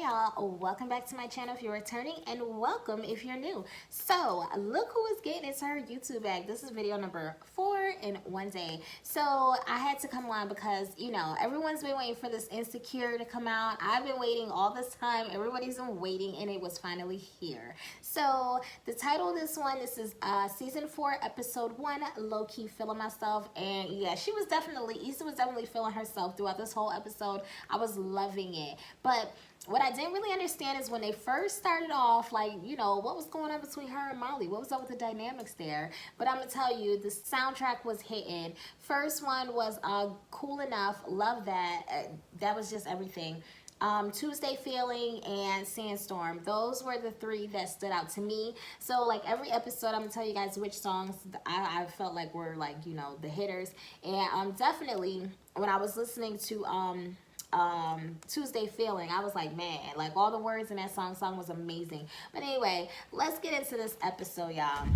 Hey y'all, welcome back to my channel if you're returning, and welcome if you're new. So look who is getting into her YouTube bag. This is video number 4 in one day. So I had to come on because, you know, everyone's been waiting for this Insecure to come out. I've been waiting all this time. Everybody's been waiting, and it was finally here. So the title of this one, this is season 4, episode 1, Low Key Feeling Myself. And yeah, Issa was definitely feeling herself throughout this whole episode. I was loving it. But what I didn't really understand is when they first started off, like, you know, what was going on between her and Molly? What was up with the dynamics there? But I'm going to tell you, the soundtrack was hitting. First one was Cool Enough. Love that. That was just everything. Tuesday Feeling and Sandstorm. Those were the 3 that stood out to me. So like every episode, I'm gonna tell you guys which songs I felt like were, like, you know, the hitters. And definitely when I was listening to Tuesday Feeling, I was like, man, like all the words in that song was amazing. But anyway, let's get into this episode, y'all.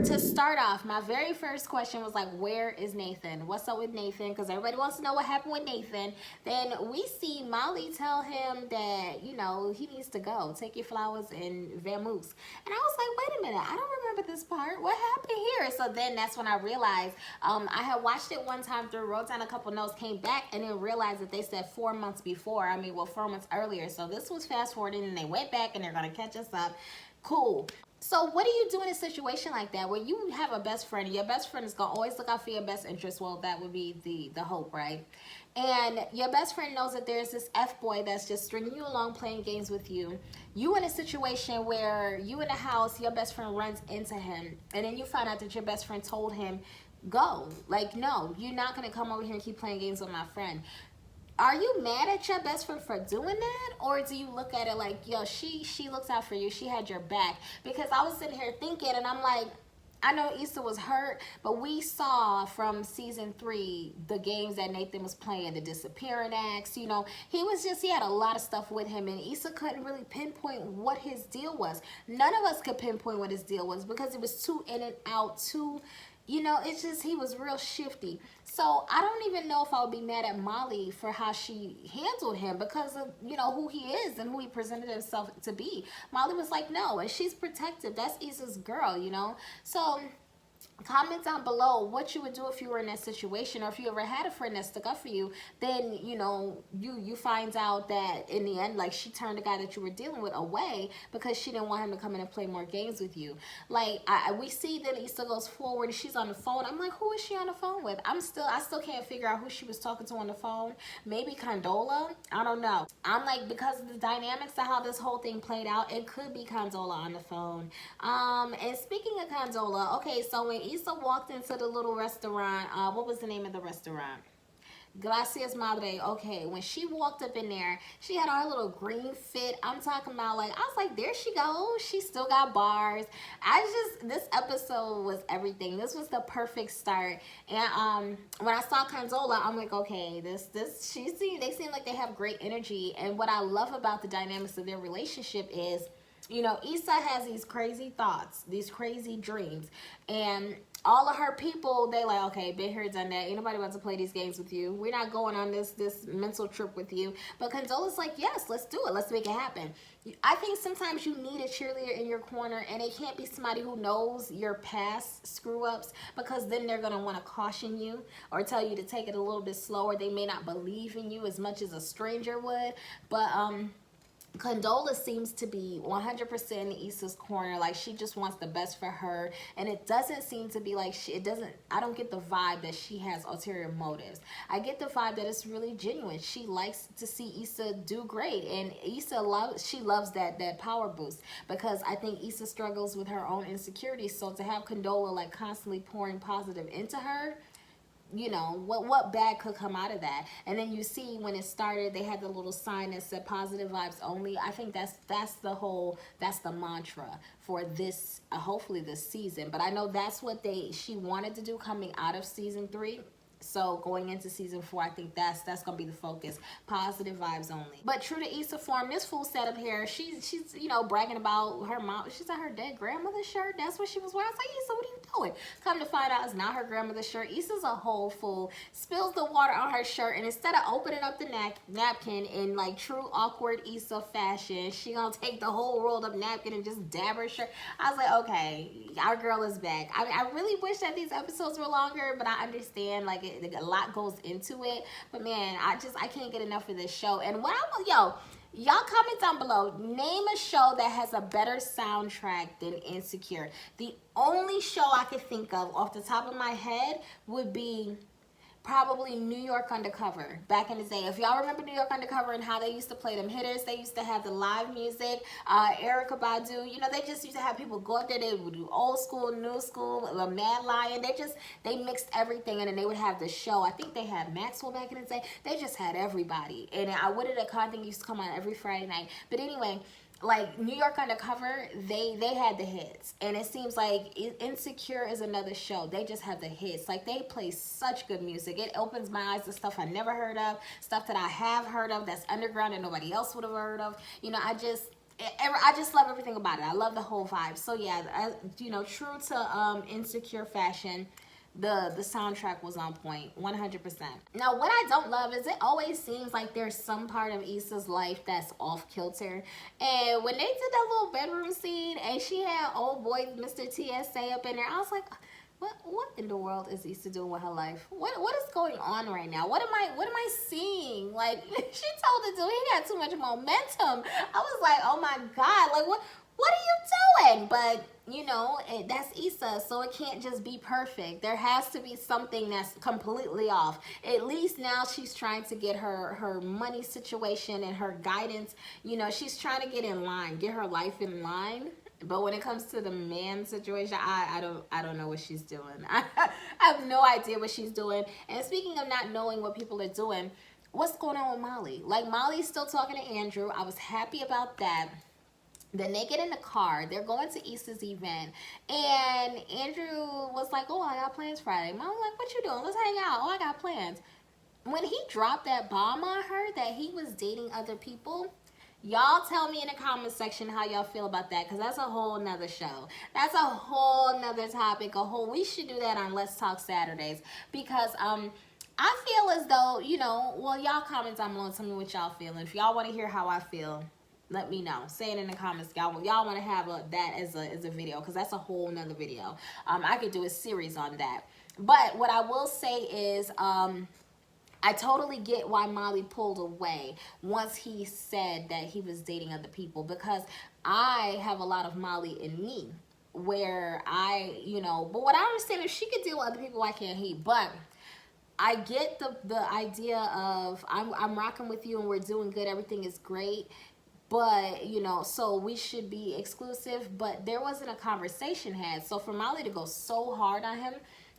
To start off, my very first question was like, where is Nathan? What's up with Nathan? Because everybody wants to know what happened with Nathan. Then we see Molly tell him that, you know, he needs to go. Take your flowers and vamoose. And I was like, wait a minute, I don't remember this part. What happened here? So then that's when I realized, I had watched it one time through, wrote down a couple notes, came back, and then realized that they said 4 months before. 4 months earlier. So this was fast forwarding, and they went back, and they're going to catch us up. Cool. So what do you do in a situation like that where you have a best friend and your best friend is going to always look out for your best interest? Well, that would be the hope, right? And your best friend knows that there's this F-boy that's just stringing you along, playing games with you. You in a situation where you in a house, your best friend runs into him, and then you find out that your best friend told him, go. Like, no, you're not going to come over here and keep playing games with my friend. Are you mad at your best friend for doing that? Or do you look at it like, yo, she looks out for you. She had your back. Because I was sitting here thinking, and I'm like, I know Issa was hurt, but we saw from season 3 the games that Nathan was playing, the disappearing acts. You know, he had a lot of stuff with him, and Issa couldn't really pinpoint what his deal was. None of us could pinpoint what his deal was because it was too in and out, too... You know, it's just, he was real shifty. So I don't even know if I would be mad at Molly for how she handled him because of, you know, who he is and who he presented himself to be. Molly was like, no, and she's protective. That's Issa's girl, you know. So comment down below what you would do if you were in that situation, or if you ever had a friend that stuck up for you. Then, you know, you find out that in the end, like, she turned the guy that you were dealing with away because she didn't want him to come in and play more games with you. Like, we see that Issa goes forward and she's on the phone. I'm like, who is she on the phone with? I still can't figure out who she was talking to on the phone. Maybe Condola? I don't know. I'm like, because of the dynamics of how this whole thing played out, it could be Condola on the phone. And speaking of Condola, okay, so when Issa walked into the little restaurant, what was the name of the restaurant? Gracias Madre. Okay, when she walked up in there, she had her little green fit. I'm talking about, like, I was like, there she goes. She still got bars. This episode was everything. This was the perfect start. And when I saw Condola, I'm like, okay, they seem like they have great energy. And what I love about the dynamics of their relationship is, you know, Issa has these crazy thoughts, these crazy dreams, and all of her people, they like, okay, been here, done that. Ain't nobody about to play these games with you. We're not going on this mental trip with you. But Condola's like, yes, let's do it. Let's make it happen. I think sometimes you need a cheerleader in your corner, and it can't be somebody who knows your past screw-ups, because then they're going to want to caution you or tell you to take it a little bit slower. They may not believe in you as much as a stranger would. But, Condola seems to be 100% in Issa's corner. Like, she just wants the best for her, and it doesn't seem to be like I don't get the vibe that she has ulterior motives. I get the vibe that it's really genuine. She likes to see Issa do great, and Issa loves that power boost, because I think Issa struggles with her own insecurities. So to have Condola like constantly pouring positive into her, you know, what bad could come out of that? And then you see when it started, they had the little sign that said positive vibes only. I think that's the mantra for this, hopefully this season. But I know that's what she wanted to do coming out of season 3. So going into season 4, I think that's gonna be the focus. Positive vibes only. But true to Issa form, this fool set up here, she's you know, bragging about her mom. She's at her dead grandmother's shirt. That's what she was wearing. I was like, Issa, what are you doing? Come to find out, it's not her grandmother's shirt. Issa's a whole fool. Spills the water on her shirt, and instead of opening up the napkin in like true awkward Issa fashion, she gonna take the whole rolled up napkin and just dab her shirt. I was like, okay, our girl is back. I mean, I really wish that these episodes were longer, but I understand like a lot goes into it. But man, I can't get enough of this show. And what I want, y'all comment down below. Name a show that has a better soundtrack than Insecure. The only show I could think of off the top of my head would be probably New York Undercover back in the day. If y'all remember New York Undercover and how they used to play them hitters, they used to have the live music, Erykah Badu, they just used to have people go up there. They would do old school, new school, a Mad Lion. They mixed everything, and then they would have the show. I think they had Maxwell back in the day. They just had everybody. And I would have I think used to come on every Friday night. But anyway, like New York Undercover, they had the hits, and it seems like Insecure is another show. They just have the hits. Like they play such good music. It opens my eyes to stuff I never heard of, stuff that I have heard of that's underground and nobody else would have heard of. I just love everything about it. I love the whole vibe. So yeah, true to Insecure fashion, the soundtrack was on point 100%. Now what I don't love is it always seems like there's some part of Issa's life that's off kilter, and when they did that little bedroom scene and she had old boy Mr. TSA up in there, I was like, what in the world is Issa doing with her life? What is going on right now? What am I seeing? Like, she told the dude he got too much momentum. I was like, oh my God, like what are you doing? But that's Issa, so it can't just be perfect. There has to be something that's completely off. At least now she's trying to get her money situation and her guidance. She's trying to get in line, get her life in line. But when it comes to the man situation, I don't know what she's doing. I have no idea what she's doing. And speaking of not knowing what people are doing, what's going on with Molly? Like, Molly's still talking to Andrew. I was happy about that. Then they get in the car. They're going to Issa's event. And Andrew was like, oh, I got plans Friday. Mom was like, what you doing? Let's hang out. Oh, I got plans. When he dropped that bomb on her that he was dating other people, y'all tell me in the comment section how y'all feel about that, because that's a whole nother show. That's a whole nother topic. We should do that on Let's Talk Saturdays, because I feel as though, y'all comment down below and tell me what y'all feel. And if y'all want to hear how I feel, let me know. Say it in the comments. Y'all want to have that as a video, because that's a whole nother video. I could do a series on that. But what I will say is, I totally get why Molly pulled away once he said that he was dating other people, because I have a lot of Molly in me where but what I understand, if she could deal with other people, why can't he? But I get the idea of I'm rocking with you and we're doing good, everything is great, but so we should be exclusive. But there wasn't a conversation had. So for Molly to go so hard on him,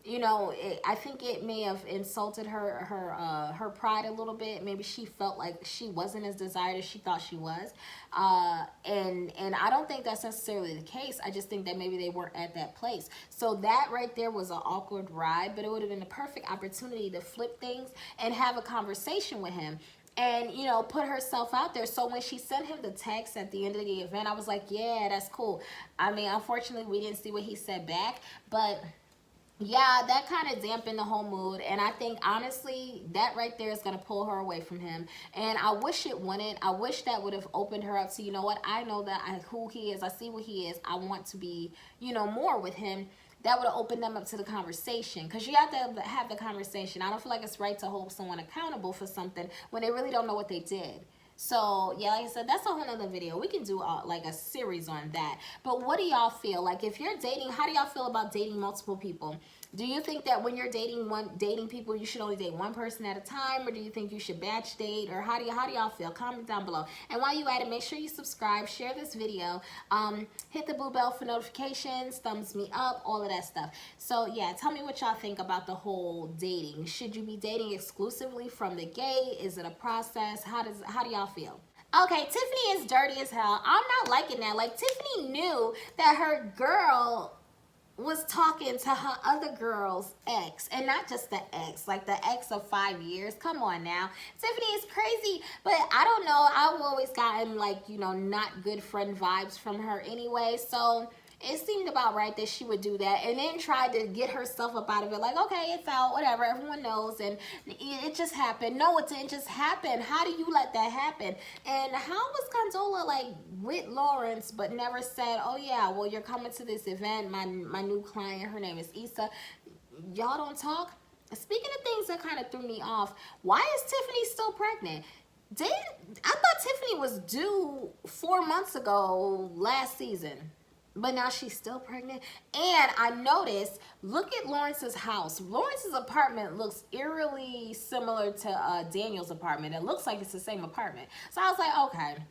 I think it may have insulted her pride a little bit. Maybe she felt like she wasn't as desired as she thought she was, and I don't think that's necessarily the case. I just think that maybe they weren't at that place. So that right there was an awkward ride, but it would have been a perfect opportunity to flip things and have a conversation with him. And, put herself out there. So when she sent him the text at the end of the event, I was like, yeah, that's cool. I mean, unfortunately, we didn't see what he said back, but yeah, that kind of dampened the whole mood. And I think, honestly, that right there is going to pull her away from him. And I wish it wouldn't. I wish that would have opened her up to, I know that who he is. I see what he is. I want to be, more with him. That would have opened them up to the conversation, because you have to have the conversation. I don't feel like it's right to hold someone accountable for something when they really don't know what they did. So yeah, like I said, that's a whole nother video. We can do like a series on that. But what do y'all feel? Like, if you're dating, how do y'all feel about dating multiple people? Do you think that when you're dating people, you should only date one person at a time, or do you think you should batch date, or how do y'all feel? Comment down below. And while you at it, make sure you subscribe, share this video, hit the blue bell for notifications, thumbs me up, all of that stuff. So yeah, tell me what y'all think about the whole dating. Should you be dating exclusively from the gate? Is it a process? How do y'all feel? Okay, Tiffany is dirty as hell. I'm not liking that. Like, Tiffany knew that her girl was talking to her other girl's ex, and not just the ex, like the ex of 5 years. Come on now, Tiffany is crazy. But I don't know, I've always gotten like, not good friend vibes from her anyway. So it seemed about right that she would do that, and then tried to get herself up out of it, like, okay, it's out, whatever, everyone knows, and it just happened. No, it didn't just happen. How do you let that happen? And how was Condola like with Lawrence but never said, oh yeah, well, you're coming to this event, my new client, her name is Issa, y'all don't talk? Speaking of things that kind of threw me off, why is Tiffany still pregnant? I thought Tiffany was due 4 months ago last season, but now she's still pregnant. And I noticed, look at Lawrence's house. Lawrence's apartment looks eerily similar to Daniel's apartment. It looks like it's the same apartment. So I was like, okay,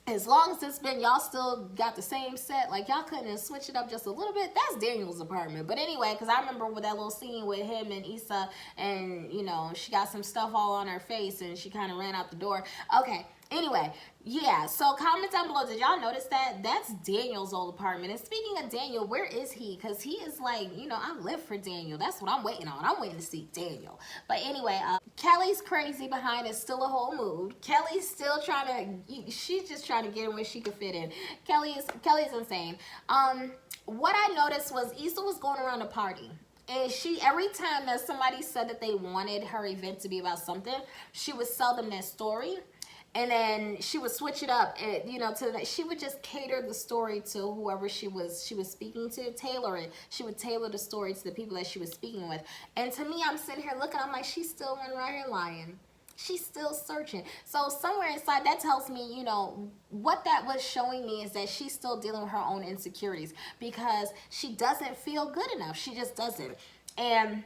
as long as it's been, y'all still got the same set, like y'all couldn't switch it up just a little bit, that's Daniel's apartment. But anyway, because I remember with that little scene with him and Issa, and you know, she got some stuff all on her face and she kind of ran out the door. Okay, anyway, yeah, so comment down below, did y'all notice that? That's Daniel's old apartment. And speaking of Daniel, where is he? Because he is like, you know, I live for Daniel. That's what I'm waiting on. I'm waiting to see Daniel. But anyway, Kelly's crazy behind is still a whole mood. Kelly's still trying to, she's just trying to get in where she could fit in. Kelly's insane. What I noticed was Issa was going around the party. And she, every time that somebody said that they wanted her event to be about something, she would sell them that story. And then she would switch it up, and, you know, she would just cater the story to whoever she was speaking to, tailor it. She would tailor the story to the people that she was speaking with. And to me, I'm sitting here looking, I'm like, she's still running around here lying. She's still searching. So somewhere inside, that tells me, you know, what that was showing me is that she's still dealing with her own insecurities because she doesn't feel good enough. She just doesn't. And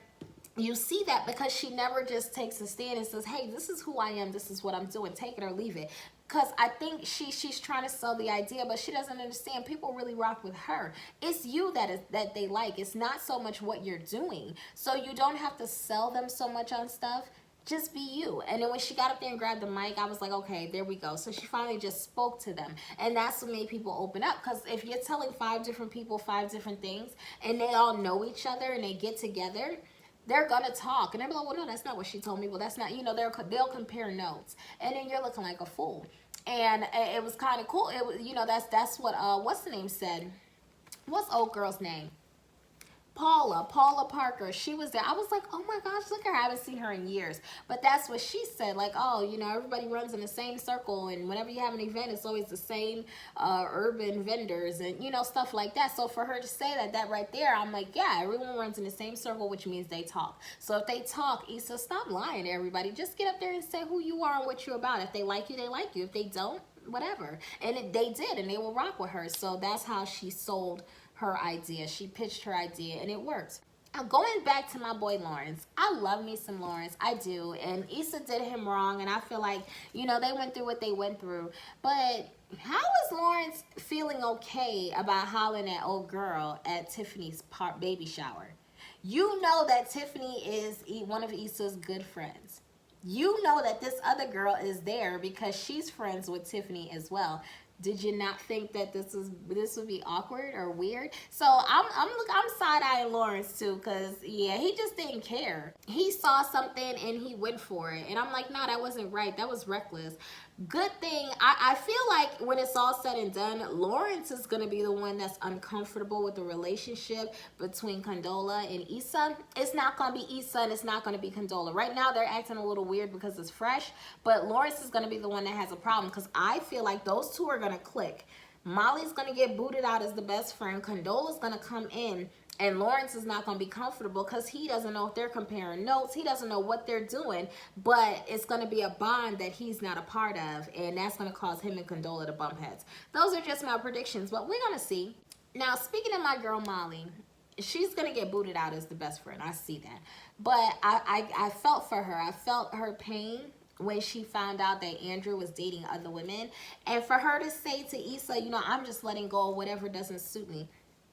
you see that because she never just takes a stand and says, hey, this is who I am, this is what I'm doing, take it or leave it. Because I think she's trying to sell the idea, but she doesn't understand people really rock with her. It's you that they like. It's not so much what you're doing. So you don't have to sell them so much on stuff. Just be you. And then when she got up there and grabbed the mic, I was like, okay, there we go. So she finally just spoke to them. And that's what made people open up. Because if you're telling 5 different people 5 different things, and they all know each other and they get together, they're gonna talk, and they're like, well, no, that's not what she told me. Well, that's not, you know, they'll compare notes, and then you're looking like a fool. And it was kind of cool. It was, you know, that's what what's the name said? What's old girl's name? Paula Parker, she was there. I was like, oh my gosh, look at her. I haven't seen her in years. But that's what she said, like, oh, you know, everybody runs in the same circle, and whenever you have an event, it's always the same urban vendors and, you know, stuff like that. So for her to say that right there, I'm like, yeah, everyone runs in the same circle, which means they talk. So if they talk, Issa, stop lying to everybody. Just get up there and say who you are and what you're about. If they like you, they like you. If they don't, whatever. And they did, and they will rock with her. So that's how she sold her idea. She pitched her idea, and it worked. Now, going back to my boy Lawrence, I love me some Lawrence. I do. And Issa did him wrong, and I feel like, you know, they went through what they went through. But how is Lawrence feeling okay about hollering at old girl at Tiffany's baby shower? You know that Tiffany is one of Issa's good friends. You know that this other girl is there because she's friends with Tiffany as well. Did you not think that this would be awkward or weird? So I'm side-eyeing Lawrence too, because yeah, he just didn't care. He saw something and he went for it. And I'm like, no, that wasn't right. That was reckless. Good thing, I feel like when it's all said and done, Lawrence is going to be the one that's uncomfortable with the relationship between Condola and Issa. It's not going to be Issa and it's not going to be Condola. Right now, they're acting a little weird because it's fresh, but Lawrence is going to be the one that has a problem because I feel like those two are going to click. Molly's going to get booted out as the best friend. Condola's going to come in. And Lawrence is not going to be comfortable because he doesn't know if they're comparing notes. He doesn't know what they're doing. But it's going to be a bond that he's not a part of. And that's going to cause him and Condola to bump heads. Those are just my predictions. But we're going to see. Now, speaking of my girl Molly, she's going to get booted out as the best friend. I see that. But I felt for her. I felt her pain when she found out that Andrew was dating other women. And for her to say to Issa, you know, I'm just letting go of whatever doesn't suit me.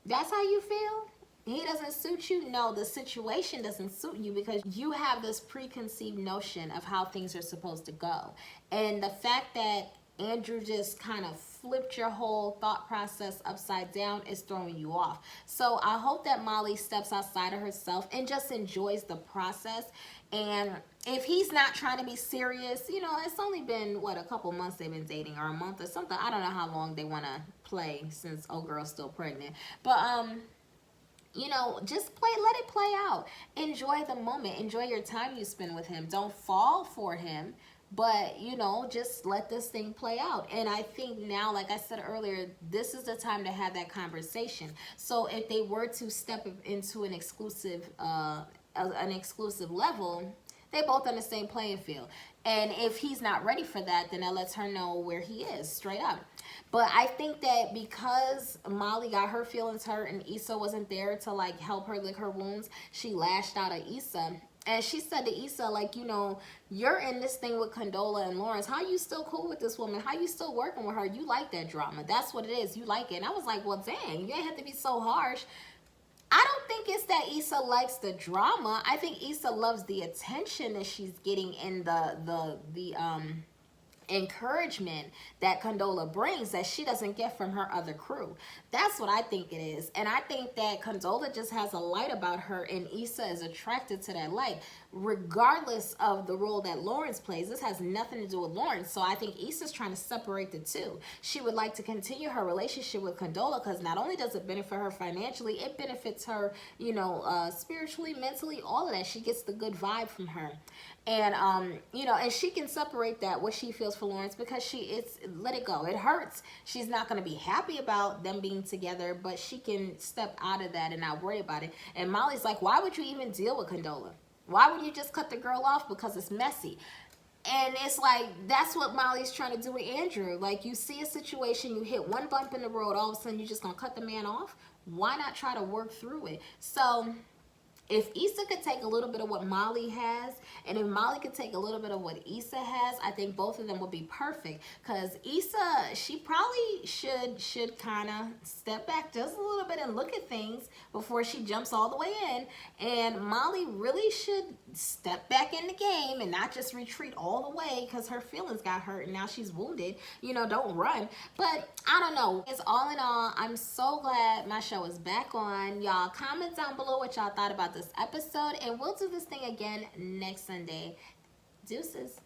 That's how you feel? He doesn't suit you? No, the situation doesn't suit you because you have this preconceived notion of how things are supposed to go. And the fact that Andrew just kind of flipped your whole thought process upside down, is throwing you off. So I hope that Molly steps outside of herself and just enjoys the process. And if he's not trying to be serious, you know, it's only been, what, a couple months they've been dating, or a month or something. I don't know how long they want to play since old girl's still pregnant. But, you know, just let it play out. Enjoy the moment. Enjoy your time you spend with him. Don't fall for him, but, you know, just let this thing play out. And I think now, like I said earlier, this is the time to have that conversation. So if they were to step into an exclusive level, they both on the same playing field. And if he's not ready for that, then that lets her know where he is, straight up. But I think that because Molly got her feelings hurt and Issa wasn't there to, like, help her lick her wounds, she lashed out at Issa. And she said to Issa, like, you know, you're in this thing with Condola and Lawrence. How you still cool with this woman? How you still working with her? You like that drama. That's what it is. You like it. And I was like, well, dang, you ain't have to be so harsh. I don't think it's that Issa likes the drama. I think Issa loves the attention that she's getting in the encouragement that Condola brings that she doesn't get from her other crew. That's what I think it is. And I think that Condola just has a light about her, and Issa is attracted to that light, regardless of the role that Lawrence plays. This has nothing to do with Lawrence. So I think Issa's trying to separate the two. She would like to continue her relationship with Condola because not only does it benefit her financially, it benefits her, you know, spiritually, mentally, all of that. She gets the good vibe from her. And, you know, and she can separate that, what she feels for Lawrence, because let it go. It hurts. She's not going to be happy about them being together, but she can step out of that and not worry about it. And Molly's like, why would you even deal with Condola? Why would you just cut the girl off? Because it's messy. And it's like, that's what Molly's trying to do with Andrew. Like, you see a situation, you hit one bump in the road, all of a sudden you're just going to cut the man off? Why not try to work through it? So if Issa could take a little bit of what Molly has, and if Molly could take a little bit of what Issa has, I think both of them would be perfect. Because Issa, she probably should kind of step back just a little bit and look at things before she jumps all the way in. And Molly really should step back in the game and not just retreat all the way because her feelings got hurt and now she's wounded. You know, don't run. But I don't know. It's all in all, I'm so glad my show is back on. Y'all comment down below what y'all thought about this episode, and we'll do this thing again next Sunday. Deuces.